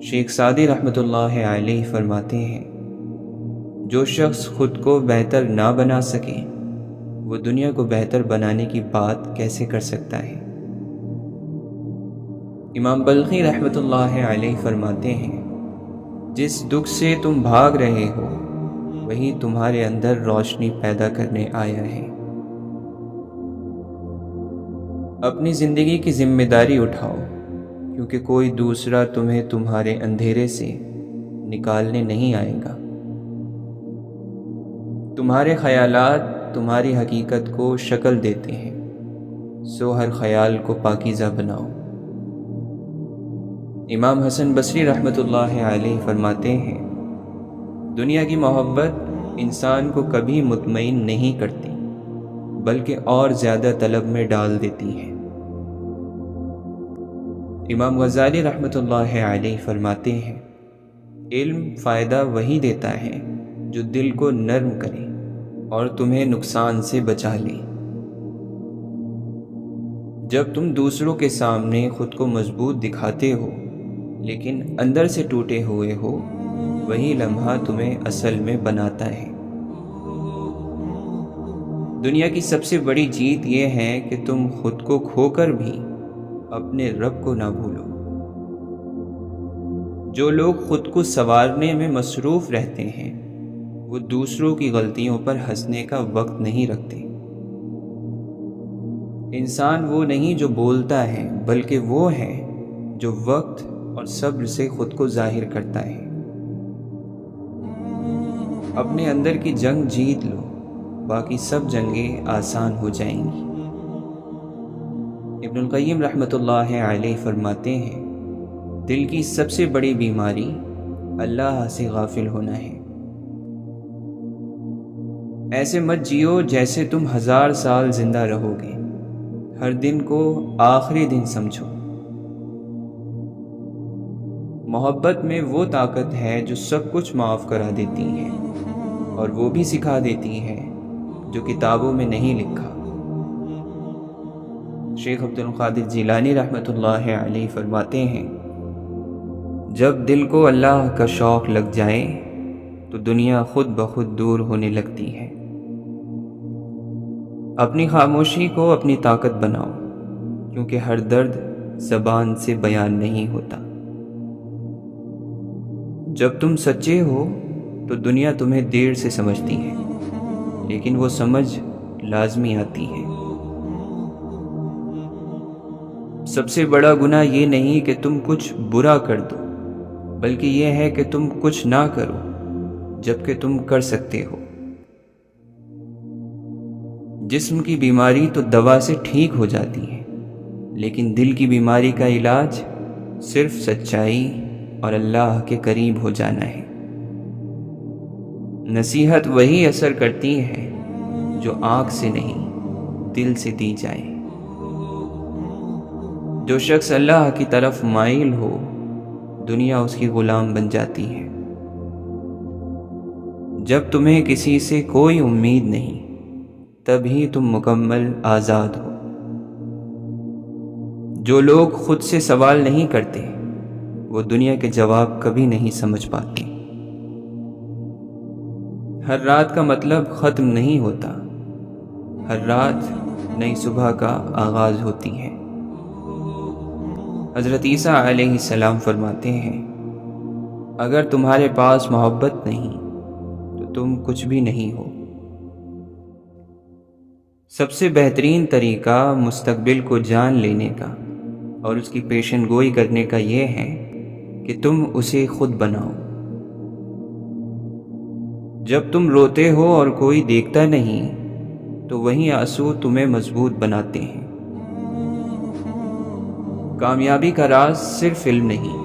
شیخ Saadi رحمۃ اللہ علیہ فرماتے ہیں، جو شخص خود کو بہتر نہ بنا سکے وہ دنیا کو بہتر بنانے کی بات کیسے کر سکتا ہے؟ امام بلخی رحمۃ اللہ علیہ فرماتے ہیں، جس دکھ سے تم بھاگ رہے ہو وہی تمہارے اندر روشنی پیدا کرنے آیا ہے۔ اپنی زندگی کی ذمہ داری اٹھاؤ، کیونکہ کوئی دوسرا تمہیں تمہارے اندھیرے سے نکالنے نہیں آئے گا۔ تمہارے خیالات تمہاری حقیقت کو شکل دیتے ہیں، سو ہر خیال کو پاکیزہ بناؤ۔ امام حسن بصری رحمۃ اللہ علیہ فرماتے ہیں، دنیا کی محبت انسان کو کبھی مطمئن نہیں کرتی بلکہ اور زیادہ طلب میں ڈال دیتی ہے۔ امام غزالی رحمۃ اللہ علیہ فرماتے ہیں، علم فائدہ وہی دیتا ہے جو دل کو نرم کرے اور تمہیں نقصان سے بچا لے۔ جب تم دوسروں کے سامنے خود کو مضبوط دکھاتے ہو لیکن اندر سے ٹوٹے ہوئے ہو، وہی لمحہ تمہیں اصل میں بناتا ہے۔ دنیا کی سب سے بڑی جیت یہ ہے کہ تم خود کو کھو کر بھی اپنے رب کو نہ بھولو۔ جو لوگ خود کو سنوارنے میں مصروف رہتے ہیں وہ دوسروں کی غلطیوں پر ہنسنے کا وقت نہیں رکھتے۔ انسان وہ نہیں جو بولتا ہے بلکہ وہ ہے جو وقت اور صبر سے خود کو ظاہر کرتا ہے۔ اپنے اندر کی جنگ جیت لو، باقی سب جنگیں آسان ہو جائیں گی۔ ابن القیم رحمۃ اللہ علیہ فرماتے ہیں، دل کی سب سے بڑی بیماری اللہ سے غافل ہونا ہے۔ ایسے مت جیو جیسے تم 1000 سال زندہ رہو گے، ہر دن کو آخری دن سمجھو۔ محبت میں وہ طاقت ہے جو سب کچھ معاف کرا دیتی ہے اور وہ بھی سکھا دیتی ہے جو کتابوں میں نہیں لکھا۔ شیخ عبد القادر جیلانی رحمۃ اللہ علیہ فرماتے ہیں، جب دل کو اللہ کا شوق لگ جائے تو دنیا خود بخود دور ہونے لگتی ہے۔ اپنی خاموشی کو اپنی طاقت بناؤ، کیونکہ ہر درد زبان سے بیان نہیں ہوتا۔ جب تم سچے ہو تو دنیا تمہیں دیر سے سمجھتی ہے، لیکن وہ سمجھ لازمی آتی ہے۔ سب سے بڑا گناہ یہ نہیں کہ تم کچھ برا کر دو، بلکہ یہ ہے کہ تم کچھ نہ کرو جبکہ تم کر سکتے ہو۔ جسم کی بیماری تو دوا سے ٹھیک ہو جاتی ہے، لیکن دل کی بیماری کا علاج صرف سچائی اور اللہ کے قریب ہو جانا ہے۔ نصیحت وہی اثر کرتی ہے جو آنکھ سے نہیں دل سے دی جائے۔ جو شخص اللہ کی طرف مائل ہو دنیا اس کی غلام بن جاتی ہے۔ جب تمہیں کسی سے کوئی امید نہیں تب ہی تم مکمل آزاد ہو۔ جو لوگ خود سے سوال نہیں کرتے وہ دنیا کے جواب کبھی نہیں سمجھ پاتے۔ ہر رات کا مطلب ختم نہیں ہوتا، ہر رات نئی صبح کا آغاز ہوتی ہے۔ حضرت عیسیٰ علیہ السلام فرماتے ہیں، اگر تمہارے پاس محبت نہیں تو تم کچھ بھی نہیں ہو۔ سب سے بہترین طریقہ مستقبل کو جان لینے کا اور اس کی پیشن گوئی کرنے کا یہ ہے کہ تم اسے خود بناؤ۔ جب تم روتے ہو اور کوئی دیکھتا نہیں تو وہی آنسو تمہیں مضبوط بناتے ہیں۔ کامیابی کا راز صرف علم نہیں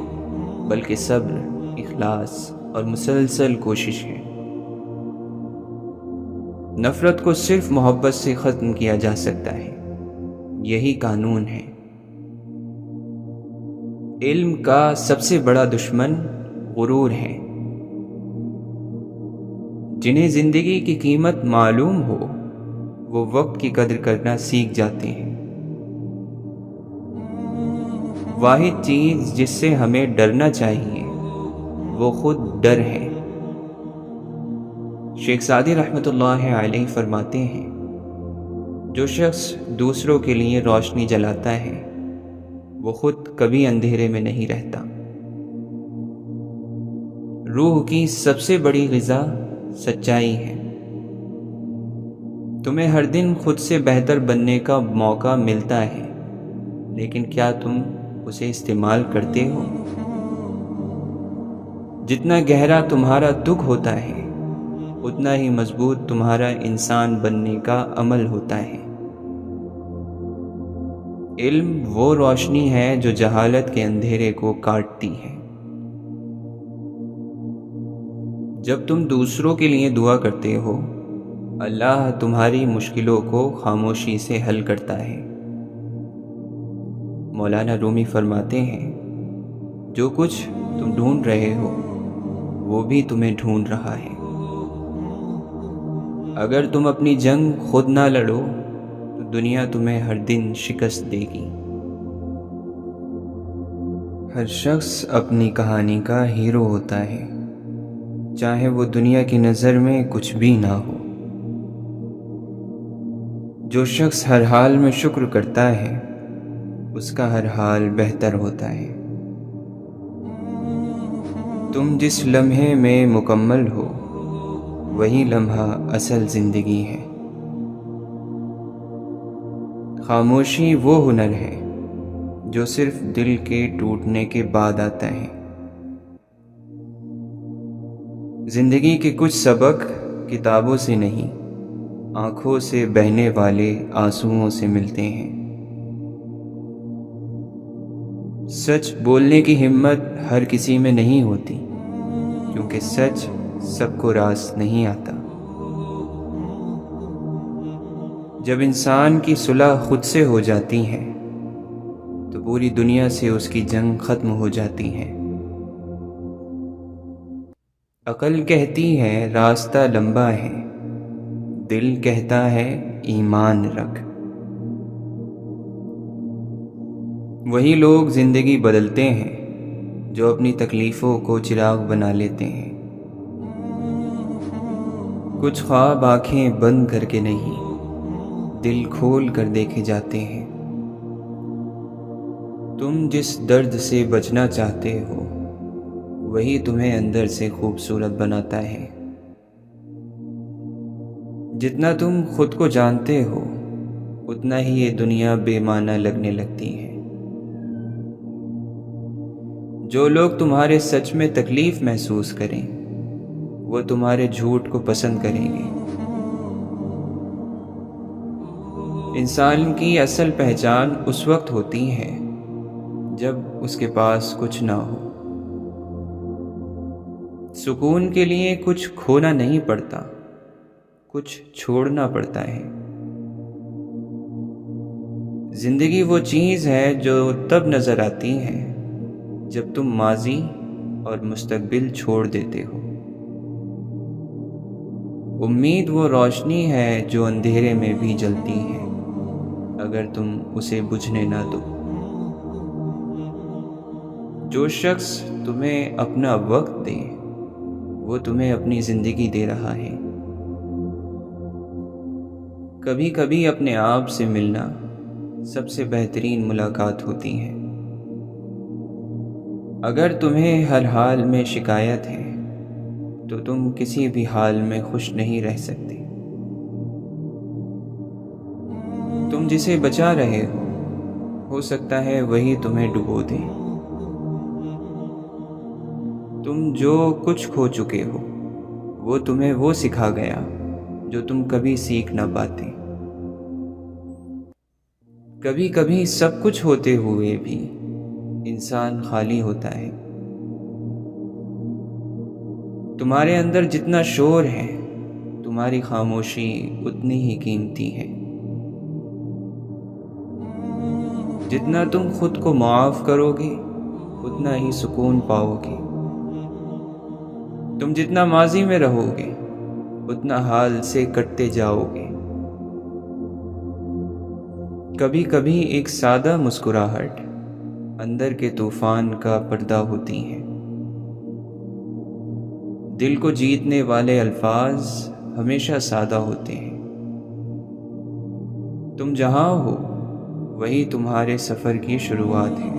بلکہ صبر، اخلاص اور مسلسل کوشش ہے۔ نفرت کو صرف محبت سے ختم کیا جا سکتا ہے، یہی قانون ہے۔ علم کا سب سے بڑا دشمن غرور ہے۔ جنہیں زندگی کی قیمت معلوم ہو وہ وقت کی قدر کرنا سیکھ جاتے ہیں۔ واحد چیز جس سے ہمیں ڈرنا چاہیے وہ خود ڈر ہے۔ شیخ سعدی رحمۃ اللہ علیہ فرماتے ہیں، جو شخص دوسروں کے لیے روشنی جلاتا ہے وہ خود کبھی اندھیرے میں نہیں رہتا۔ روح کی سب سے بڑی غذا سچائی ہے۔ تمہیں ہر دن خود سے بہتر بننے کا موقع ملتا ہے، لیکن کیا تم اسے استعمال کرتے ہو؟ جتنا گہرا تمہارا دکھ ہوتا ہے اتنا ہی مضبوط تمہارا انسان بننے کا عمل ہوتا ہے۔ علم وہ روشنی ہے جو جہالت کے اندھیرے کو کاٹتی ہے۔ جب تم دوسروں کے لیے دعا کرتے ہو، اللہ تمہاری مشکلوں کو خاموشی سے حل کرتا ہے۔ مولانا رومی فرماتے ہیں، جو کچھ تم ڈھونڈ رہے ہو وہ بھی تمہیں ڈھونڈ رہا ہے۔ اگر تم اپنی جنگ خود نہ لڑو تو دنیا تمہیں ہر دن شکست دے گی۔ ہر شخص اپنی کہانی کا ہیرو ہوتا ہے، چاہے وہ دنیا کی نظر میں کچھ بھی نہ ہو۔ جو شخص ہر حال میں شکر کرتا ہے اس کا ہر حال بہتر ہوتا ہے۔ تم جس لمحے میں مکمل ہو وہی لمحہ اصل زندگی ہے۔ خاموشی وہ ہنر ہے جو صرف دل کے ٹوٹنے کے بعد آتا ہے۔ زندگی کے کچھ سبق کتابوں سے نہیں، آنکھوں سے بہنے والے آنسوؤں سے ملتے ہیں۔ سچ بولنے کی ہمت ہر کسی میں نہیں ہوتی، کیونکہ سچ سب کو راست نہیں آتا۔ جب انسان کی صلح خود سے ہو جاتی ہے تو پوری دنیا سے اس کی جنگ ختم ہو جاتی ہے۔ عقل کہتی ہے راستہ لمبا ہے، دل کہتا ہے ایمان رکھ۔ وہی لوگ زندگی بدلتے ہیں جو اپنی تکلیفوں کو چراغ بنا لیتے ہیں۔ کچھ خواب آنکھیں بند کر کے نہیں، دل کھول کر دیکھے جاتے ہیں۔ تم جس درد سے بچنا چاہتے ہو وہی تمہیں اندر سے خوبصورت بناتا ہے۔ جتنا تم خود کو جانتے ہو اتنا ہی یہ دنیا بے معنی لگنے لگتی ہے۔ جو لوگ تمہارے سچ میں تکلیف محسوس کریں وہ تمہارے جھوٹ کو پسند کریں گے۔ انسان کی اصل پہچان اس وقت ہوتی ہے جب اس کے پاس کچھ نہ ہو۔ سکون کے لیے کچھ کھونا نہیں پڑتا، کچھ چھوڑنا پڑتا ہے۔ زندگی وہ چیز ہے جو تب نظر آتی ہے جب تم ماضی اور مستقبل چھوڑ دیتے ہو۔ امید وہ روشنی ہے جو اندھیرے میں بھی جلتی ہے اگر تم اسے بجھنے نہ دو۔ جو شخص تمہیں اپنا وقت دے وہ تمہیں اپنی زندگی دے رہا ہے۔ کبھی کبھی اپنے آپ سے ملنا سب سے بہترین ملاقات ہوتی ہے۔ اگر تمہیں ہر حال میں شکایت ہے تو تم کسی بھی حال میں خوش نہیں رہ سکتے۔ تم جسے بچا رہے ہو سکتا ہے وہی تمہیں ڈبو دے۔ تم جو کچھ کھو چکے ہو وہ تمہیں وہ سکھا گیا جو تم کبھی سیکھ نہ پاتے۔ کبھی کبھی سب کچھ ہوتے ہوئے بھی انسان خالی ہوتا ہے۔ تمہارے اندر جتنا شور ہے تمہاری خاموشی اتنی ہی قیمتی ہے۔ جتنا تم خود کو معاف کرو گے اتنا ہی سکون پاؤ گے۔ تم جتنا ماضی میں رہو گے اتنا حال سے کٹتے جاؤ گے۔ کبھی کبھی ایک سادہ مسکراہٹ اندر کے طوفان کا پردہ ہوتی ہیں۔ دل کو جیتنے والے الفاظ ہمیشہ سادہ ہوتے ہیں۔ تم جہاں ہو وہی تمہارے سفر کی شروعات ہے۔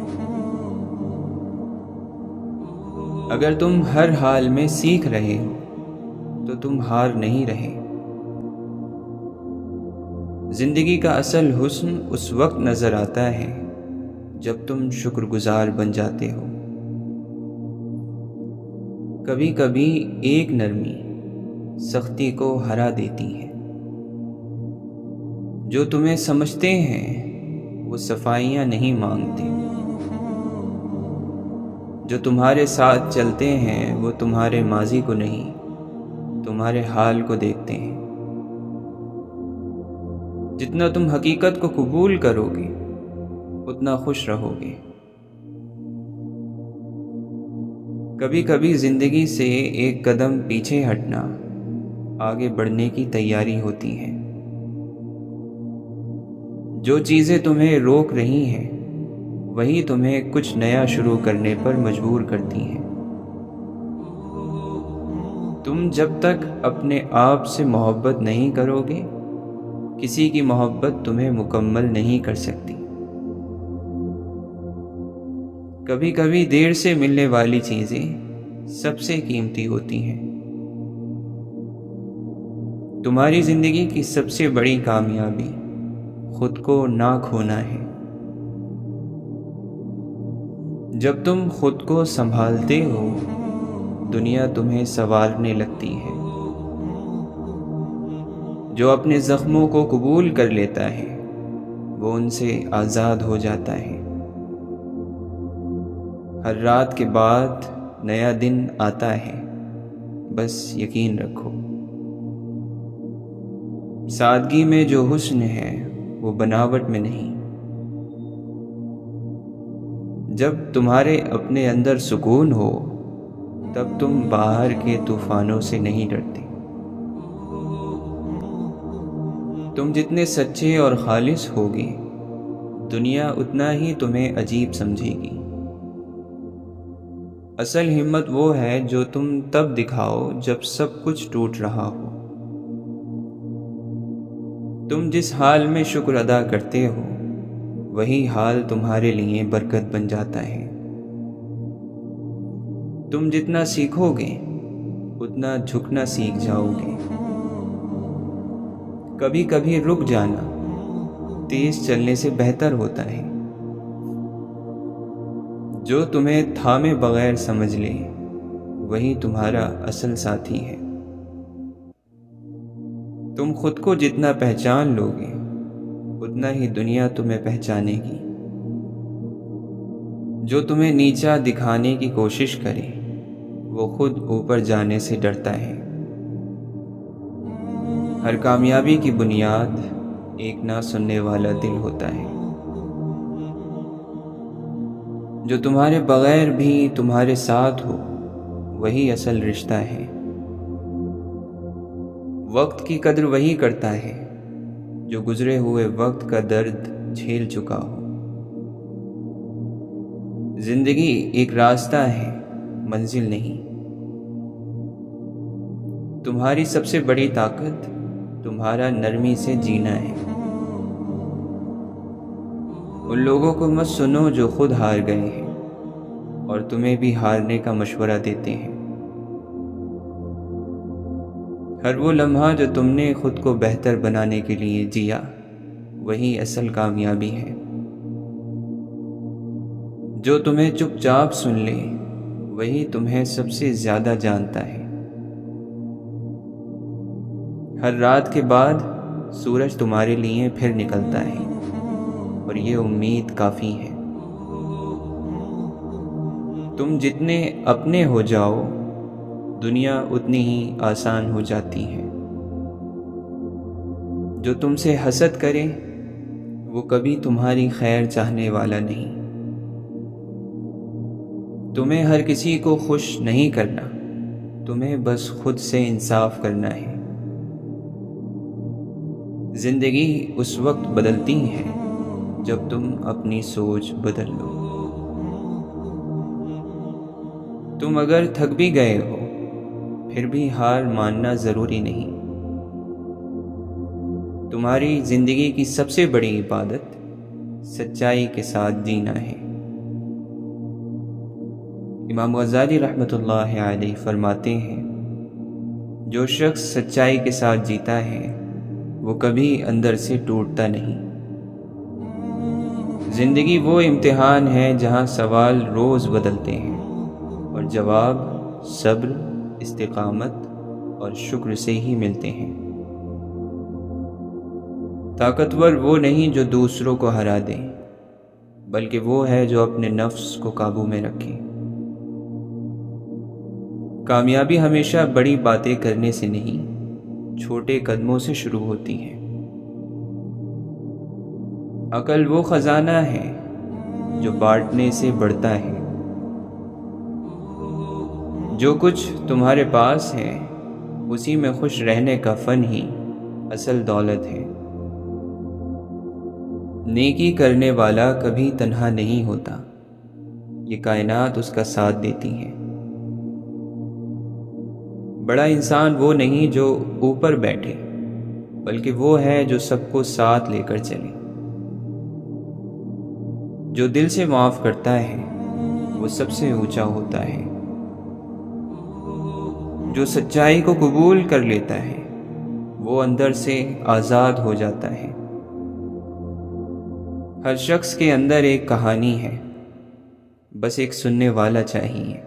اگر تم ہر حال میں سیکھ رہے ہو تو تم ہار نہیں رہے۔ زندگی کا اصل حسن اس وقت نظر آتا ہے جب تم شکر گزار بن جاتے ہو۔ کبھی کبھی ایک نرمی سختی کو ہرا دیتی ہے۔ جو تمہیں سمجھتے ہیں وہ صفائیاں نہیں مانگتے، جو تمہارے ساتھ چلتے ہیں وہ تمہارے ماضی کو نہیں تمہارے حال کو دیکھتے ہیں۔ جتنا تم حقیقت کو قبول کرو گے اتنا خوش رہو گے۔ کبھی کبھی زندگی سے ایک قدم پیچھے ہٹنا آگے بڑھنے کی تیاری ہوتی ہے۔ جو چیزیں تمہیں روک رہی ہیں وہی تمہیں کچھ نیا شروع کرنے پر مجبور کرتی ہیں۔ تم جب تک اپنے آپ سے محبت نہیں کرو گے کسی کی محبت تمہیں مکمل نہیں کر سکتی۔ کبھی کبھی دیر سے ملنے والی چیزیں سب سے قیمتی ہوتی ہیں۔ تمہاری زندگی کی سب سے بڑی کامیابی خود کو نہ کھونا ہے۔ جب تم خود کو سنبھالتے ہو دنیا تمہیں سنوارنے لگتی ہے۔ جو اپنے زخموں کو قبول کر لیتا ہے وہ ان سے آزاد ہو جاتا ہے۔ ہر رات کے بعد نیا دن آتا ہے، بس یقین رکھو۔ سادگی میں جو حسن ہے وہ بناوٹ میں نہیں۔ جب تمہارے اپنے اندر سکون ہو تب تم باہر کے طوفانوں سے نہیں ڈرتے۔ تم جتنے سچے اور خالص ہوگے دنیا اتنا ہی تمہیں عجیب سمجھے گی۔ اصل ہمت وہ ہے جو تم تب دکھاؤ جب سب کچھ ٹوٹ رہا ہو۔ تم جس حال میں شکر ادا کرتے ہو وہی حال تمہارے لیے برکت بن جاتا ہے۔ تم جتنا سیکھو گے اتنا جھکنا سیکھ جاؤ گے۔ کبھی کبھی رک جانا تیز چلنے سے بہتر ہوتا ہے۔ جو تمہیں تھامے بغیر سمجھ لے وہی تمہارا اصل ساتھی ہے۔ تم خود کو جتنا پہچان لو گے اتنا ہی دنیا تمہیں پہچانے گی۔ جو تمہیں نیچا دکھانے کی کوشش کرے وہ خود اوپر جانے سے ڈرتا ہے۔ ہر کامیابی کی بنیاد ایک نہ سننے والا دل ہوتا ہے۔ جو تمہارے بغیر بھی تمہارے ساتھ ہو وہی اصل رشتہ ہے۔ وقت کی قدر وہی کرتا ہے جو گزرے ہوئے وقت کا درد جھیل چکا ہو۔ زندگی ایک راستہ ہے، منزل نہیں۔ تمہاری سب سے بڑی طاقت تمہارا نرمی سے جینا ہے۔ ان لوگوں کو مت سنو جو خود ہار گئے ہیں اور تمہیں بھی ہارنے کا مشورہ دیتے ہیں۔ ہر وہ لمحہ جو تم نے خود کو بہتر بنانے کے لیے جیا وہی اصل کامیابی ہے۔ جو تمہیں چپ چاپ سن لے وہی تمہیں سب سے زیادہ جانتا ہے۔ ہر رات کے بعد سورج تمہارے لیے پھر نکلتا ہے اور یہ امید کافی ہے۔ تم جتنے اپنے ہو جاؤ دنیا اتنی ہی آسان ہو جاتی ہے۔ جو تم سے حسد کرے وہ کبھی تمہاری خیر چاہنے والا نہیں۔ تمہیں ہر کسی کو خوش نہیں کرنا، تمہیں بس خود سے انصاف کرنا ہے۔ زندگی اس وقت بدلتی ہے جب تم اپنی سوچ بدل لو۔ تم اگر تھک بھی گئے ہو پھر بھی ہار ماننا ضروری نہیں۔ تمہاری زندگی کی سب سے بڑی عبادت سچائی کے ساتھ جینا ہے۔ امام غزالی رحمۃ اللہ علیہ فرماتے ہیں، جو شخص سچائی کے ساتھ جیتا ہے وہ کبھی اندر سے ٹوٹتا نہیں۔ زندگی وہ امتحان ہے جہاں سوال روز بدلتے ہیں اور جواب صبر، استقامت اور شکر سے ہی ملتے ہیں۔ طاقتور وہ نہیں جو دوسروں کو ہرا دے، بلکہ وہ ہے جو اپنے نفس کو قابو میں رکھے۔ کامیابی ہمیشہ بڑی باتیں کرنے سے نہیں، چھوٹے قدموں سے شروع ہوتی ہے۔ عقل وہ خزانہ ہے جو بانٹنے سے بڑھتا ہے۔ جو کچھ تمہارے پاس ہے اسی میں خوش رہنے کا فن ہی اصل دولت ہے۔ نیکی کرنے والا کبھی تنہا نہیں ہوتا، یہ کائنات اس کا ساتھ دیتی ہے۔ بڑا انسان وہ نہیں جو اوپر بیٹھے، بلکہ وہ ہے جو سب کو ساتھ لے کر چلے۔ جو دل سے معاف کرتا ہے وہ سب سے اونچا ہوتا ہے۔ جو سچائی کو قبول کر لیتا ہے وہ اندر سے آزاد ہو جاتا ہے۔ ہر شخص کے اندر ایک کہانی ہے، بس ایک سننے والا چاہیے۔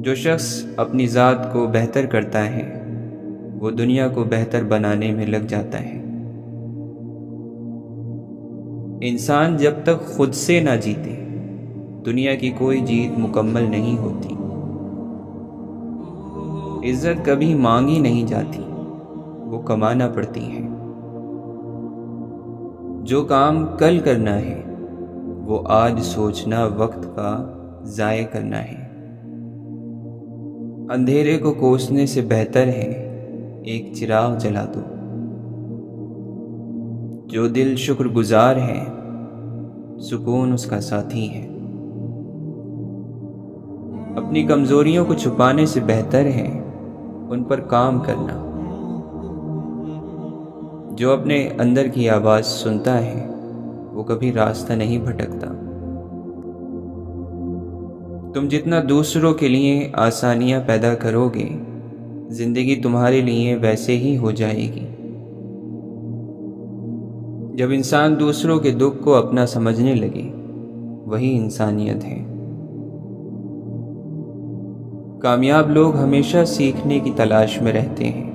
جو شخص اپنی ذات کو بہتر کرتا ہے وہ دنیا کو بہتر بنانے میں لگ جاتا ہے۔ انسان جب تک خود سے نہ جیتے دنیا کی کوئی جیت مکمل نہیں ہوتی۔ عزت کبھی مانگی نہیں جاتی، وہ کمانا پڑتی ہے۔ جو کام کل کرنا ہے وہ آج سوچنا وقت کا ضائع کرنا ہے۔ اندھیرے کو کوسنے سے بہتر ہے ایک چراغ جلا دو۔ جو دل شکر گزار ہے سکون اس کا ساتھی ہے۔ اپنی کمزوریوں کو چھپانے سے بہتر ہے ان پر کام کرنا۔ جو اپنے اندر کی آواز سنتا ہے وہ کبھی راستہ نہیں بھٹکتا۔ تم جتنا دوسروں کے لیے آسانیاں پیدا کرو گے زندگی تمہارے لیے ویسے ہی ہو جائے گی۔ جب انسان دوسروں کے دکھ کو اپنا سمجھنے لگے وہی انسانیت ہے۔ کامیاب لوگ ہمیشہ سیکھنے کی تلاش میں رہتے ہیں،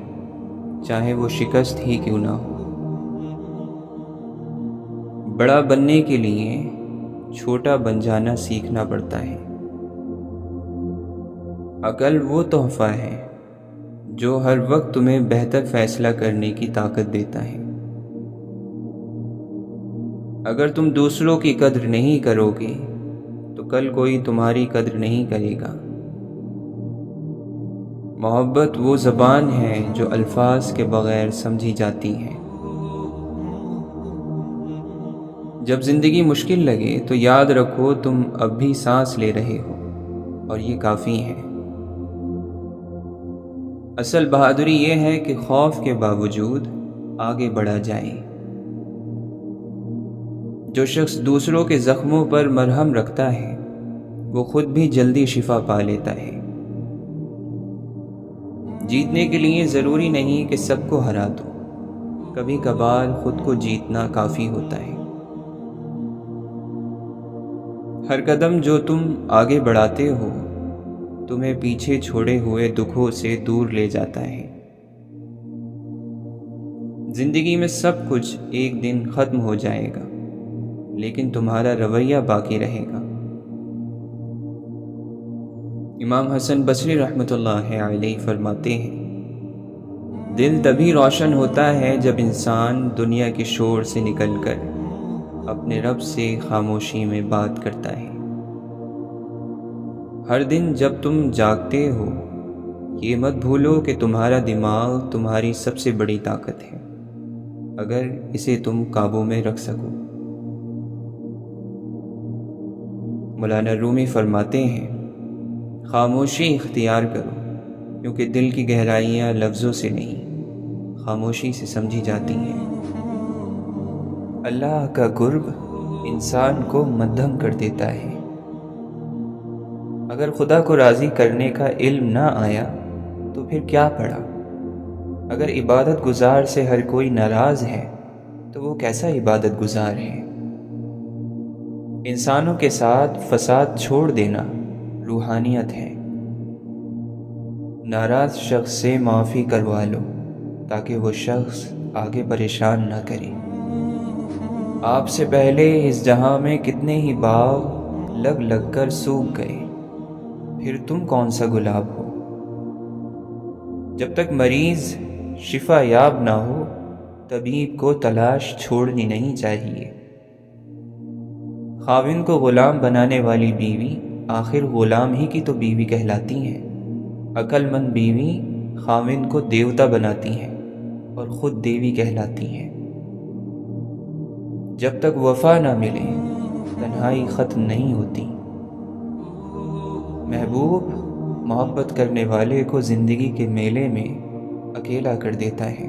چاہے وہ شکست ہی کیوں نہ ہو۔ بڑا بننے کے لیے چھوٹا بن جانا سیکھنا پڑتا ہے۔ عقل وہ تحفہ ہے جو ہر وقت تمہیں بہتر فیصلہ کرنے کی طاقت دیتا ہے۔ اگر تم دوسروں کی قدر نہیں کرو گے تو کل کوئی تمہاری قدر نہیں کرے گا۔ محبت وہ زبان ہے جو الفاظ کے بغیر سمجھی جاتی ہے۔ جب زندگی مشکل لگے تو یاد رکھو تم اب بھی سانس لے رہے ہو اور یہ کافی ہے۔ اصل بہادری یہ ہے کہ خوف کے باوجود آگے بڑھا جائے۔ جو شخص دوسروں کے زخموں پر مرہم رکھتا ہے وہ خود بھی جلدی شفا پا لیتا ہے۔ جیتنے کے لیے ضروری نہیں کہ سب کو ہرا دو، کبھی کبھار خود کو جیتنا کافی ہوتا ہے۔ ہر قدم جو تم آگے بڑھاتے ہو تمہیں پیچھے چھوڑے ہوئے دکھوں سے دور لے جاتا ہے۔ زندگی میں سب کچھ ایک دن ختم ہو جائے گا لیکن تمہارا رویہ باقی رہے گا۔ امام حسن بصری رحمۃ اللہ علیہ فرماتے ہیں، دل تبھی روشن ہوتا ہے جب انسان دنیا کے شور سے نکل کر اپنے رب سے خاموشی میں بات کرتا ہے۔ ہر دن جب تم جاگتے ہو یہ مت بھولو کہ تمہارا دماغ تمہاری سب سے بڑی طاقت ہے اگر اسے تم قابو میں رکھ سکو۔ مولانا رومی فرماتے ہیں، خاموشی اختیار کرو، کیونکہ دل کی گہرائیاں لفظوں سے نہیں، خاموشی سے سمجھی جاتی ہیں۔ اللہ کا قرب انسان کو مدھم کر دیتا ہے۔ اگر خدا کو راضی کرنے کا علم نہ آیا تو پھر کیا پڑھا؟ اگر عبادت گزار سے ہر کوئی ناراض ہے تو وہ کیسا عبادت گزار ہے؟ انسانوں کے ساتھ فساد چھوڑ دینا روحانیت ہے۔ ناراض شخص سے معافی کروا لو تاکہ وہ شخص آگے پریشان نہ کرے۔ آپ سے پہلے اس جہاں میں کتنے ہی باغ لگ لگ کر سوکھ گئے، پھر تم کون سا گلاب ہو؟ جب تک مریض شفا یاب نہ ہو طبیب کو تلاش چھوڑنی نہیں چاہیے۔ خاوند کو غلام بنانے والی بیوی آخر غلام ہی کی تو بیوی کہلاتی ہیں۔ عقل مند بیوی خاوند کو دیوتا بناتی ہیں اور خود دیوی کہلاتی ہیں۔ جب تک وفا نہ ملے تنہائی ختم نہیں ہوتی۔ محبوب محبت کرنے والے کو زندگی کے میلے میں اکیلا کر دیتا ہے۔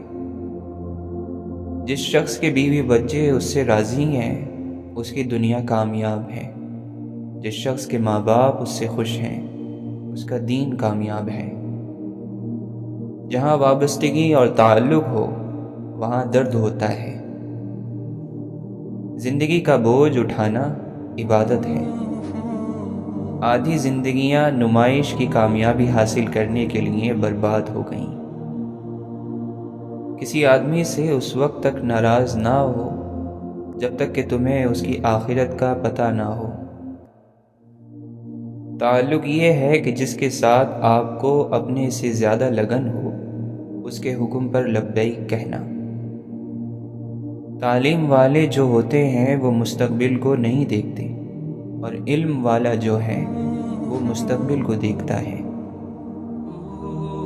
جس شخص کے بیوی بچے اس سے راضی ہیں اس کی دنیا کامیاب ہے۔ جس شخص کے ماں باپ اس سے خوش ہیں اس کا دین کامیاب ہے۔ جہاں وابستگی اور تعلق ہو وہاں درد ہوتا ہے۔ زندگی کا بوجھ اٹھانا عبادت ہے۔ آدھی زندگیاں نمائش کی کامیابی حاصل کرنے کے لیے برباد ہو گئیں۔ کسی آدمی سے اس وقت تک ناراض نہ ہو جب تک کہ تمہیں اس کی آخرت کا پتہ نہ ہو۔ تعلق یہ ہے کہ جس کے ساتھ آپ کو اپنے سے زیادہ لگن ہو اس کے حکم پر لبیک کہنا۔ تعلیم والے جو ہوتے ہیں وہ مستقبل کو نہیں دیکھتے، اور علم والا جو ہے وہ مستقبل کو دیکھتا ہے۔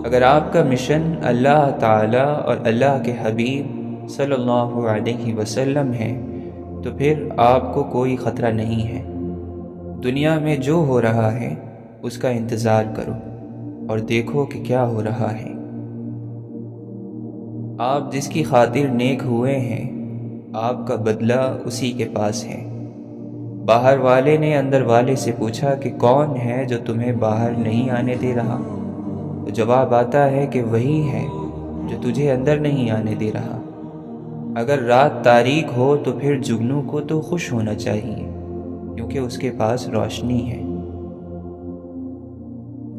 اگر آپ کا مشن اللہ تعالیٰ اور اللہ کے حبیب صلی اللہ علیہ وسلم ہے تو پھر آپ کو کوئی خطرہ نہیں ہے۔ دنیا میں جو ہو رہا ہے اس کا انتظار کرو اور دیکھو کہ کیا ہو رہا ہے۔ آپ جس کی خاطر نیک ہوئے ہیں آپ کا بدلہ اسی کے پاس ہے۔ باہر والے نے اندر والے سے پوچھا کہ کون ہے جو تمہیں باہر نہیں آنے دے رہا؟ تو جواب آتا ہے کہ وہی ہے جو تجھے اندر نہیں آنے دے رہا۔ اگر رات تاریک ہو تو پھر جگنو کو تو خوش ہونا چاہیے کیونکہ اس کے پاس روشنی ہے۔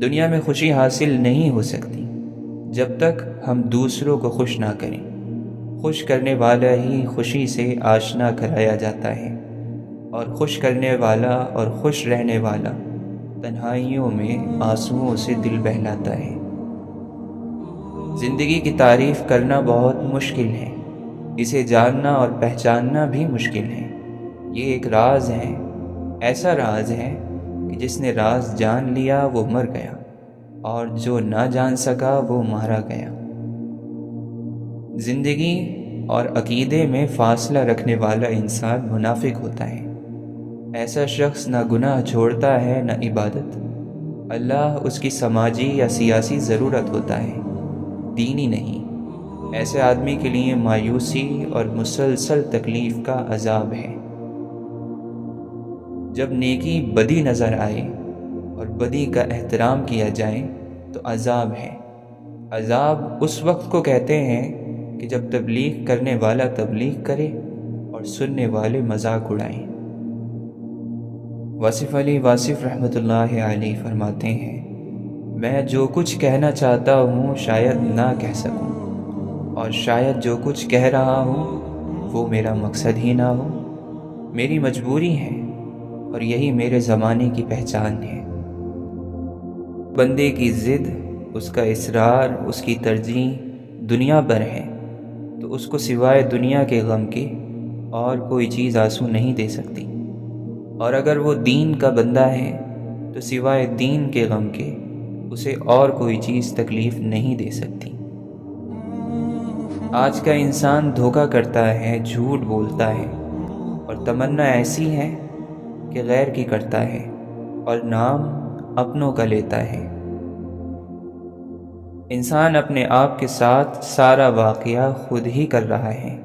دنیا میں خوشی حاصل نہیں ہو سکتی جب تک ہم دوسروں کو خوش نہ کریں۔ خوش کرنے والا ہی خوشی سے آشنا کرایا جاتا ہے، اور خوش کرنے والا اور خوش رہنے والا تنہائیوں میں آنسوؤں سے دل بہلاتا ہے۔ زندگی کی تعریف کرنا بہت مشکل ہے، اسے جاننا اور پہچاننا بھی مشکل ہے۔ یہ ایک راز ہے، ایسا راز ہے کہ جس نے راز جان لیا وہ مر گیا، اور جو نہ جان سکا وہ مارا گیا۔ زندگی اور عقیدے میں فاصلہ رکھنے والا انسان منافق ہوتا ہے۔ ایسا شخص نہ گناہ چھوڑتا ہے نہ عبادت۔ اللہ اس کی سماجی یا سیاسی ضرورت ہوتا ہے، دینی نہیں۔ ایسے آدمی کے لیے مایوسی اور مسلسل تکلیف کا عذاب ہے۔ جب نیکی بدی نظر آئے اور بدی کا احترام کیا جائے تو عذاب ہے۔ عذاب اس وقت کو کہتے ہیں کہ جب تبلیغ کرنے والا تبلیغ کرے اور سننے والے مذاق اڑائیں۔ واصف علی واصف رحمۃ اللہ علیہ فرماتے ہیں، میں جو کچھ کہنا چاہتا ہوں شاید نہ کہہ سکوں، اور شاید جو کچھ کہہ رہا ہوں وہ میرا مقصد ہی نہ ہو۔ میری مجبوری ہے اور یہی میرے زمانے کی پہچان ہے۔ بندے کی ضد، اس کا اصرار، اس کی ترجیح دنیا بھر ہے تو اس کو سوائے دنیا کے غم کے اور کوئی چیز آنسو نہیں دے سکتی، اور اگر وہ دین کا بندہ ہے تو سوائے دین کے غم کے اسے اور کوئی چیز تکلیف نہیں دے سکتی۔ آج کا انسان دھوکہ کرتا ہے، جھوٹ بولتا ہے، اور تمنا ایسی ہے کہ غیر کی کرتا ہے۔ اور نام اپنوں کا لیتا ہے۔ انسان اپنے آپ کے ساتھ سارا واقعہ خود ہی کر رہا ہے۔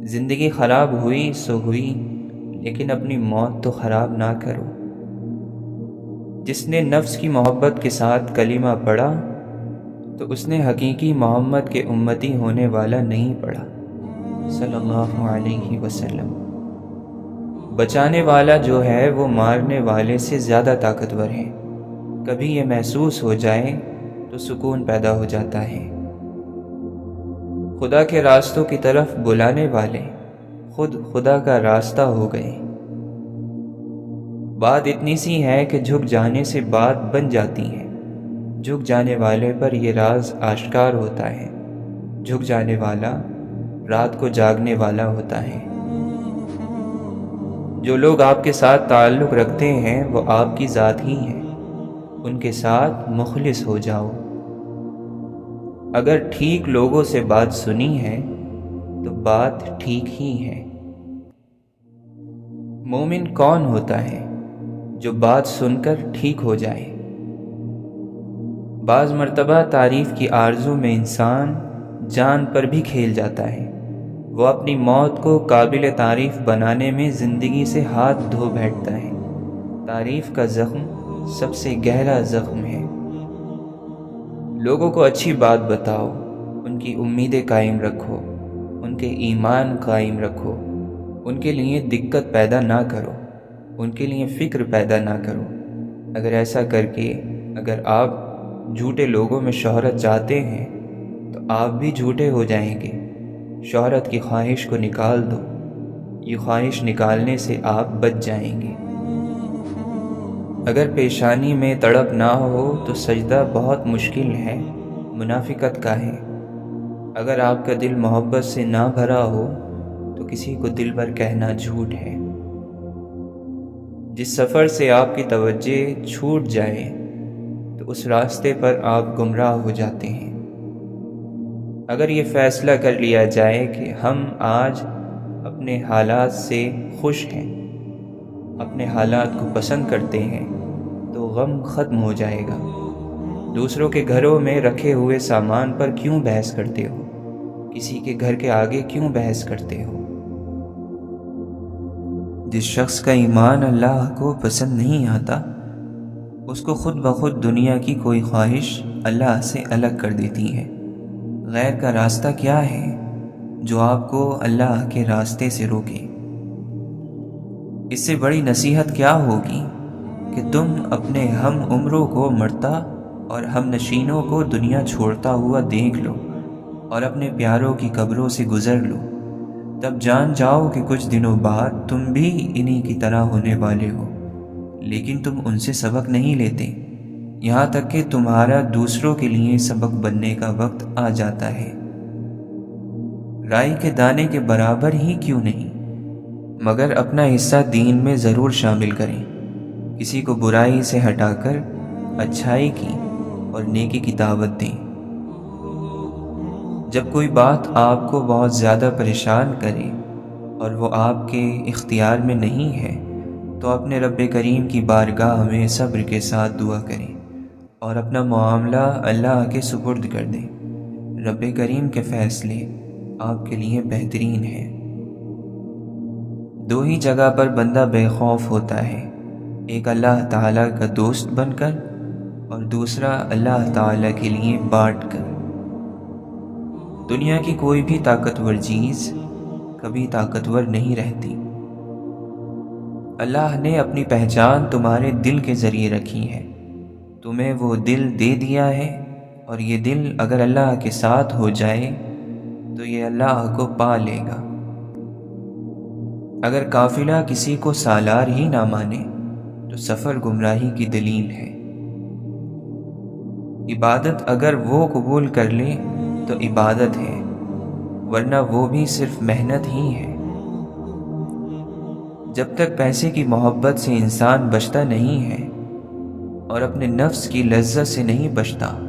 زندگی خراب ہوئی سو ہوئی، لیکن اپنی موت تو خراب نہ کرو۔ جس نے نفس کی محبت کے ساتھ کلمہ پڑھا تو اس نے حقیقی محمد کے امتی ہونے والا نہیں پڑھا صلی اللہ علیہ وسلم۔ بچانے والا جو ہے وہ مارنے والے سے زیادہ طاقتور ہے۔ کبھی یہ محسوس ہو جائے تو سکون پیدا ہو جاتا ہے۔ خدا کے راستوں کی طرف بلانے والے خود خدا کا راستہ ہو گئے۔ بات اتنی سی ہے کہ جھک جانے سے بات بن جاتی ہے۔ جھک جانے والے پر یہ راز آشکار ہوتا ہے۔ جھک جانے والا رات کو جاگنے والا ہوتا ہے۔ جو لوگ آپ کے ساتھ تعلق رکھتے ہیں وہ آپ کی ذات ہی ہیں، ان کے ساتھ مخلص ہو جاؤ۔ اگر ٹھیک لوگوں سے بات سنی ہے تو بات ٹھیک ہی ہے۔ مومن کون ہوتا ہے جو بات سن کر ٹھیک ہو جائے؟ بعض مرتبہ تعریف کی آرزو میں انسان جان پر بھی کھیل جاتا ہے۔ وہ اپنی موت کو قابل تعریف بنانے میں زندگی سے ہاتھ دھو بیٹھتا ہے۔ تعریف کا زخم سب سے گہرا زخم ہے۔ لوگوں کو اچھی بات بتاؤ، ان کی امیدیں قائم رکھو، ان کے ایمان قائم رکھو، ان کے لیے دقت پیدا نہ کرو، ان کے لیے فکر پیدا نہ کرو۔ اگر ایسا کر کے اگر آپ جھوٹے لوگوں میں شہرت چاہتے ہیں تو آپ بھی جھوٹے ہو جائیں گے۔ شہرت کی خواہش کو نکال دو، یہ خواہش نکالنے سے آپ بچ جائیں گے۔ اگر پیشانی میں تڑپ نہ ہو تو سجدہ بہت مشکل ہے، منافقت کا ہے۔ اگر آپ کا دل محبت سے نہ بھرا ہو تو کسی کو دل بھر کہنا جھوٹ ہے۔ جس سفر سے آپ کی توجہ چھوٹ جائے تو اس راستے پر آپ گمراہ ہو جاتے ہیں۔ اگر یہ فیصلہ کر لیا جائے کہ ہم آج اپنے حالات سے خوش ہیں، اپنے حالات کو پسند کرتے ہیں، تو غم ختم ہو جائے گا۔ دوسروں کے گھروں میں رکھے ہوئے سامان پر کیوں بحث کرتے ہو؟ کسی کے گھر کے آگے کیوں بحث کرتے ہو؟ جس شخص کا ایمان اللہ کو پسند نہیں آتا، اس کو خود بخود دنیا کی کوئی خواہش اللہ سے الگ کر دیتی ہے۔ غیر کا راستہ کیا ہے جو آپ کو اللہ کے راستے سے روکے؟ اس سے بڑی نصیحت کیا ہوگی کہ تم اپنے ہم عمروں کو مرتا اور ہم نشینوں کو دنیا چھوڑتا ہوا دیکھ لو اور اپنے پیاروں کی قبروں سے گزر لو۔ تب جان جاؤ کہ کچھ دنوں بعد تم بھی انہی کی طرح ہونے والے ہو، لیکن تم ان سے سبق نہیں لیتے، یہاں تک کہ تمہارا دوسروں کے لیے سبق بننے کا وقت آ جاتا ہے۔ رائی کے دانے کے برابر ہی کیوں نہیں، مگر اپنا حصہ دین میں ضرور شامل کریں۔ کسی کو برائی سے ہٹا کر اچھائی کی اور نیکی کی دعوت دیں۔ جب کوئی بات آپ کو بہت زیادہ پریشان کرے اور وہ آپ کے اختیار میں نہیں ہے تو اپنے رب کریم کی بارگاہ میں صبر کے ساتھ دعا کریں اور اپنا معاملہ اللہ کے سپرد کر دیں۔ رب کریم کے فیصلے آپ کے لیے بہترین ہیں۔ دو ہی جگہ پر بندہ بے خوف ہوتا ہے، ایک اللہ تعالیٰ کا دوست بن کر اور دوسرا اللہ تعالیٰ کے لیے بانٹ کر۔ دنیا کی کوئی بھی طاقتور چیز کبھی طاقتور نہیں رہتی۔ اللہ نے اپنی پہچان تمہارے دل کے ذریعے رکھی ہے، تمہیں وہ دل دے دیا ہے، اور یہ دل اگر اللہ کے ساتھ ہو جائے تو یہ اللہ کو پا لے گا۔ اگر قافلہ کسی کو سالار ہی نہ مانے تو سفر گمراہی کی دلیل ہے۔ عبادت اگر وہ قبول کر لے تو عبادت ہے، ورنہ وہ بھی صرف محنت ہی ہے۔ جب تک پیسے کی محبت سے انسان بچتا نہیں ہے اور اپنے نفس کی لذت سے نہیں بچتا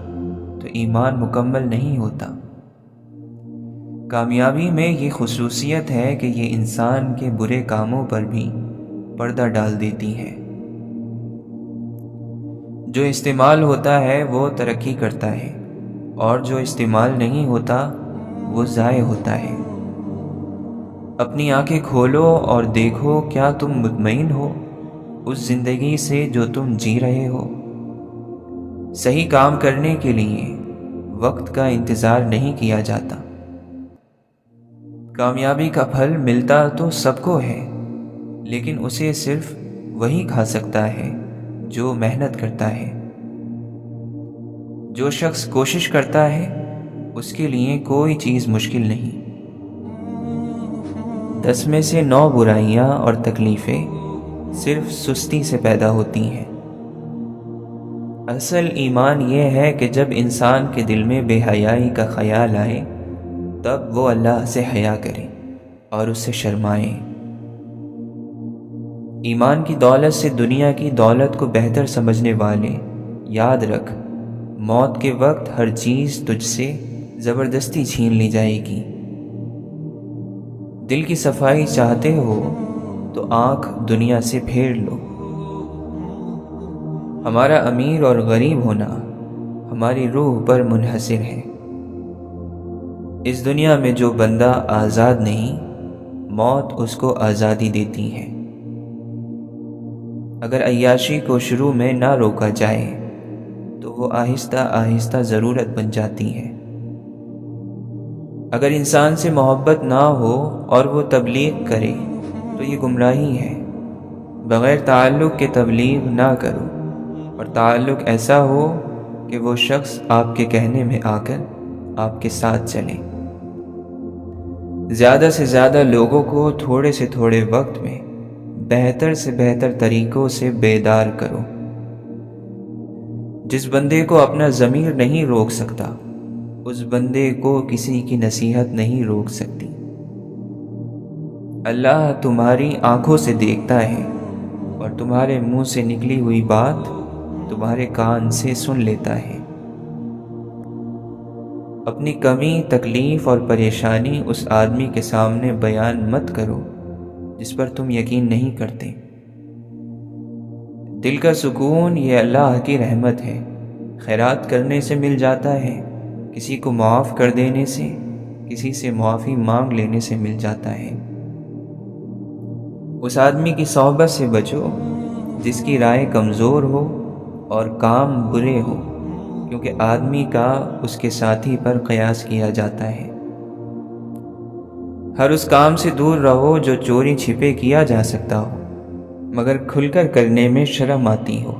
تو ایمان مکمل نہیں ہوتا۔ کامیابی میں یہ خصوصیت ہے کہ یہ انسان کے برے کاموں پر بھی پردہ ڈال دیتی ہے۔ جو استعمال ہوتا ہے وہ ترقی کرتا ہے، اور جو استعمال نہیں ہوتا وہ ضائع ہوتا ہے۔ اپنی آنکھیں کھولو اور دیکھو، کیا تم مطمئن ہو اس زندگی سے جو تم جی رہے ہو؟ صحیح کام کرنے کے لیے وقت کا انتظار نہیں کیا جاتا۔ کامیابی کا پھل ملتا تو سب کو ہے، لیکن اسے صرف وہی کھا سکتا ہے جو محنت کرتا ہے۔ جو شخص کوشش کرتا ہے اس کے لیے کوئی چیز مشکل نہیں۔ 10 میں سے 9 برائیاں اور تکلیفیں صرف سستی سے پیدا ہوتی ہیں۔ اصل ایمان یہ ہے کہ جب انسان کے دل میں بے حیائی کا خیال آئے تب وہ اللہ سے حیا کرے اور اس سے شرمائے۔ ایمان کی دولت سے دنیا کی دولت کو بہتر سمجھنے والے، یاد رکھ، موت کے وقت ہر چیز تجھ سے زبردستی چھین لی جائے گی۔ دل کی صفائی چاہتے ہو تو آنکھ دنیا سے پھیر لو۔ ہمارا امیر اور غریب ہونا ہماری روح پر منحصر ہے۔ اس دنیا میں جو بندہ آزاد نہیں، موت اس کو آزادی دیتی ہے۔ اگر عیاشی کو شروع میں نہ روکا جائے تو وہ آہستہ آہستہ ضرورت بن جاتی ہے۔ اگر انسان سے محبت نہ ہو اور وہ تبلیغ کرے تو یہ گمراہی ہے۔ بغیر تعلق کے تبلیغ نہ کرو، اور تعلق ایسا ہو کہ وہ شخص آپ کے کہنے میں آ کر آپ کے ساتھ چلے۔ زیادہ سے زیادہ لوگوں کو تھوڑے سے تھوڑے وقت میں بہتر سے بہتر طریقوں سے بیدار کرو۔ جس بندے کو اپنا ضمیر نہیں روک سکتا، اس بندے کو کسی کی نصیحت نہیں روک سکتی۔ اللہ تمہاری آنکھوں سے دیکھتا ہے اور تمہارے منہ سے نکلی ہوئی بات تمہارے کان سے سن لیتا ہے۔ اپنی کمی، تکلیف اور پریشانی اس آدمی کے سامنے بیان مت کرو جس پر تم یقین نہیں کرتے۔ دل کا سکون یہ اللہ کی رحمت ہے، خیرات کرنے سے مل جاتا ہے، کسی کو معاف کر دینے سے، کسی سے معافی مانگ لینے سے مل جاتا ہے۔ اس آدمی کی صحبت سے بچو جس کی رائے کمزور ہو اور کام برے ہو، کیونکہ آدمی کا اس کے ساتھی پر قیاس کیا جاتا ہے۔ ہر اس کام سے دور رہو جو چوری چھپے کیا جا سکتا ہو مگر کھل کر کرنے میں شرم آتی ہو۔